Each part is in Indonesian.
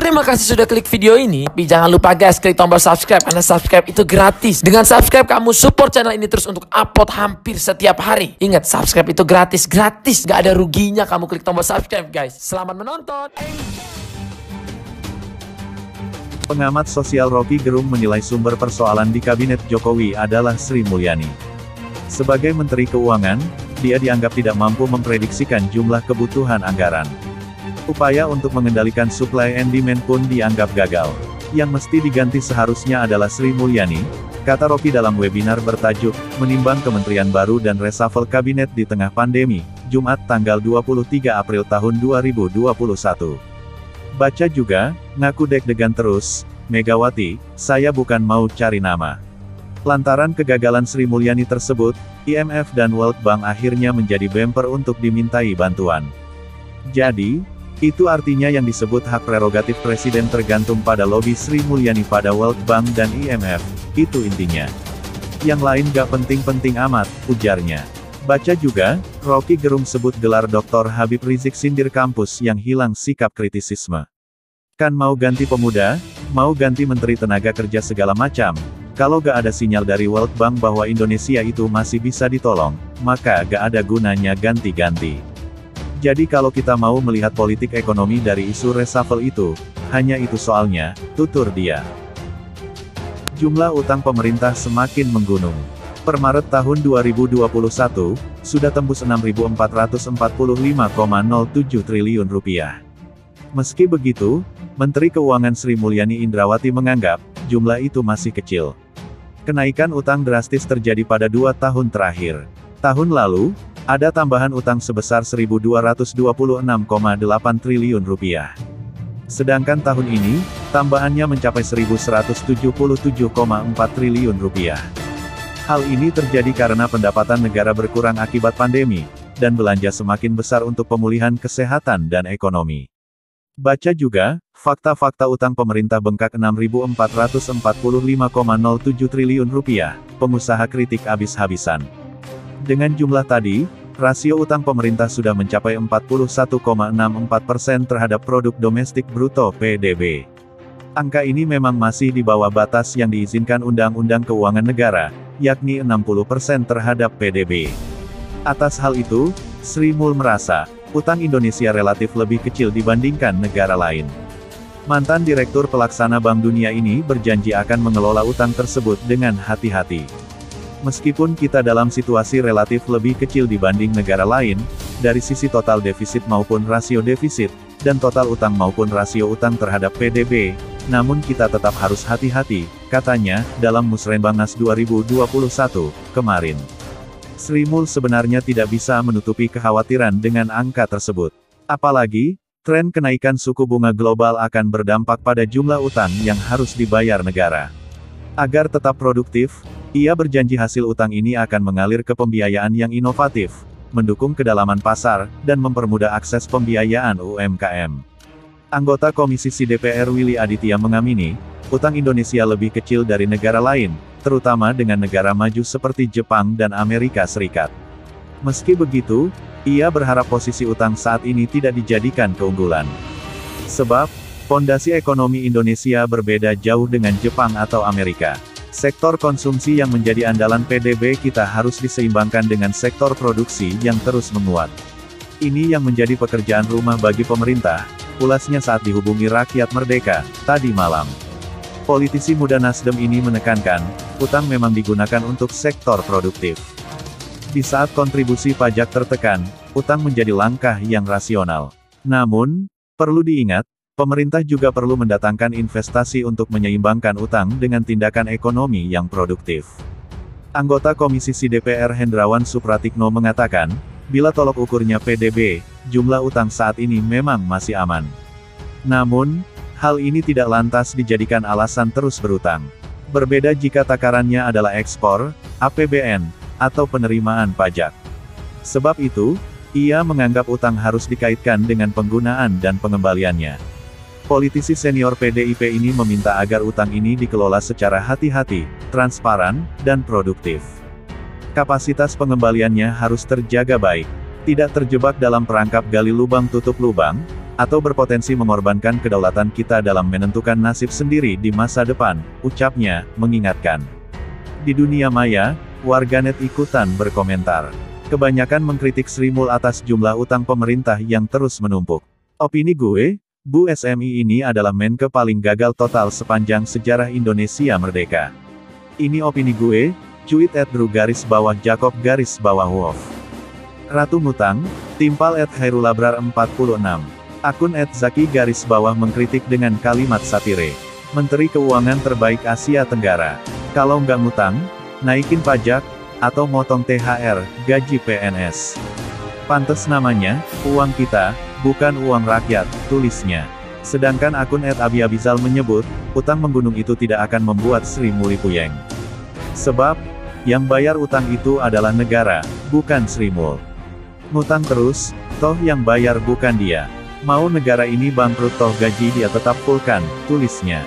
Terima kasih sudah klik video ini. Tapi jangan lupa guys, klik tombol subscribe, karena subscribe itu gratis. Dengan subscribe kamu support channel ini terus untuk upload hampir setiap hari. Ingat, subscribe itu gratis. Gak ada ruginya kamu klik tombol subscribe guys. Selamat menonton. Pengamat sosial Rocky Gerung menilai sumber persoalan di kabinet Jokowi adalah Sri Mulyani. Sebagai Menteri Keuangan, dia dianggap tidak mampu memprediksikan jumlah kebutuhan anggaran. Upaya untuk mengendalikan supply and demand pun dianggap gagal. Yang mesti diganti seharusnya adalah Sri Mulyani, kata Rocky dalam webinar bertajuk, Menimbang Kementerian Baru dan Reshuffle Kabinet di Tengah Pandemi, Jumat tanggal 23 April tahun 2021. Baca juga, ngaku deg-degan terus, Megawati, saya bukan mau cari nama. Lantaran kegagalan Sri Mulyani tersebut, IMF dan World Bank akhirnya menjadi bumper untuk dimintai bantuan. Jadi, itu artinya yang disebut hak prerogatif presiden tergantung pada lobi Sri Mulyani pada World Bank dan IMF, itu intinya. Yang lain gak penting-penting amat, ujarnya. Baca juga, Rocky Gerung sebut gelar Dr. Habib Rizik sindir kampus yang hilang sikap kritisisme. Kan mau ganti pemuda, mau ganti menteri tenaga kerja segala macam, kalau gak ada sinyal dari World Bank bahwa Indonesia itu masih bisa ditolong, maka gak ada gunanya ganti-ganti. Jadi kalau kita mau melihat politik ekonomi dari isu reshuffle itu, hanya itu soalnya, tutur dia. Jumlah utang pemerintah semakin menggunung. Per Maret tahun 2021, sudah tembus 6.445,07 triliun rupiah. Meski begitu, Menteri Keuangan Sri Mulyani Indrawati menganggap, jumlah itu masih kecil. Kenaikan utang drastis terjadi pada 2 tahun terakhir. Tahun lalu, ada tambahan utang sebesar 1.226,8 triliun rupiah. Sedangkan tahun ini, tambahannya mencapai 1.177,4 triliun rupiah. Hal ini terjadi karena pendapatan negara berkurang akibat pandemi, dan belanja semakin besar untuk pemulihan kesehatan dan ekonomi. Baca juga, fakta-fakta utang pemerintah bengkak 6.445,07 triliun rupiah, pengusaha kritik habis-habisan. Dengan jumlah tadi, rasio utang pemerintah sudah mencapai 41,64% terhadap produk domestik bruto (PDB). Angka ini memang masih di bawah batas yang diizinkan Undang-Undang Keuangan Negara, yakni 60% terhadap PDB. Atas hal itu, Sri Mul merasa, utang Indonesia relatif lebih kecil dibandingkan negara lain. Mantan Direktur Pelaksana Bank Dunia ini berjanji akan mengelola utang tersebut dengan hati-hati. Meskipun kita dalam situasi relatif lebih kecil dibanding negara lain, dari sisi total defisit maupun rasio defisit, dan total utang maupun rasio utang terhadap PDB, namun kita tetap harus hati-hati, katanya, dalam Musrenbangnas 2021, kemarin. Sri Mul sebenarnya tidak bisa menutupi kekhawatiran dengan angka tersebut. Apalagi, tren kenaikan suku bunga global akan berdampak pada jumlah utang yang harus dibayar negara. Agar tetap produktif, ia berjanji hasil utang ini akan mengalir ke pembiayaan yang inovatif, mendukung kedalaman pasar, dan mempermudah akses pembiayaan UMKM. Anggota Komisi Si DPR Willy Aditya mengamini, utang Indonesia lebih kecil dari negara lain, terutama dengan negara maju seperti Jepang dan Amerika Serikat. Meski begitu, ia berharap posisi utang saat ini tidak dijadikan keunggulan. Sebab, fondasi ekonomi Indonesia berbeda jauh dengan Jepang atau Amerika. Sektor konsumsi yang menjadi andalan PDB kita harus diseimbangkan dengan sektor produksi yang terus menguat. Ini yang menjadi pekerjaan rumah bagi pemerintah, ulasnya saat dihubungi Rakyat Merdeka, tadi malam. Politisi muda Nasdem ini menekankan, utang memang digunakan untuk sektor produktif. Di saat kontribusi pajak tertekan, utang menjadi langkah yang rasional. Namun, perlu diingat, pemerintah juga perlu mendatangkan investasi untuk menyeimbangkan utang dengan tindakan ekonomi yang produktif. Anggota Komisi Si DPR Hendrawan Supratikno mengatakan, bila tolok ukurnya PDB, jumlah utang saat ini memang masih aman. Namun, hal ini tidak lantas dijadikan alasan terus berutang. Berbeda jika takarannya adalah ekspor, APBN, atau penerimaan pajak. Sebab itu, ia menganggap utang harus dikaitkan dengan penggunaan dan pengembaliannya. Politisi senior PDIP ini meminta agar utang ini dikelola secara hati-hati, transparan, dan produktif. Kapasitas pengembaliannya harus terjaga baik, tidak terjebak dalam perangkap gali lubang tutup lubang, atau berpotensi mengorbankan kedaulatan kita dalam menentukan nasib sendiri di masa depan, ucapnya, mengingatkan. Di dunia maya, warganet ikutan berkomentar. Kebanyakan mengkritik Sri Mul atas jumlah utang pemerintah yang terus menumpuk. Opini gue, Bu SMI ini adalah Menke paling gagal total sepanjang sejarah Indonesia merdeka. Ini opini gue, cuit @Jacob_Wolf. Ratu Ngutang, timpal @Hairulabrar 46. Akun @Zaki_ mengkritik dengan kalimat satire. Menteri Keuangan terbaik Asia Tenggara. Kalau nggak ngutang, naikin pajak, atau motong THR, gaji PNS. Pantes namanya, uang kita, bukan uang rakyat, tulisnya. Sedangkan akun @Abiabizal menyebut, utang menggunung itu tidak akan membuat Sri Mulyani puyeng. Sebab, yang bayar utang itu adalah negara, bukan Sri Mul. Ngutang terus, toh yang bayar bukan dia. Mau negara ini bangkrut toh gaji dia tetap fullkan, tulisnya.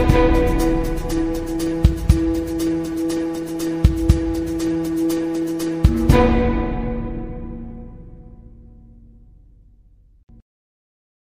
Bruto.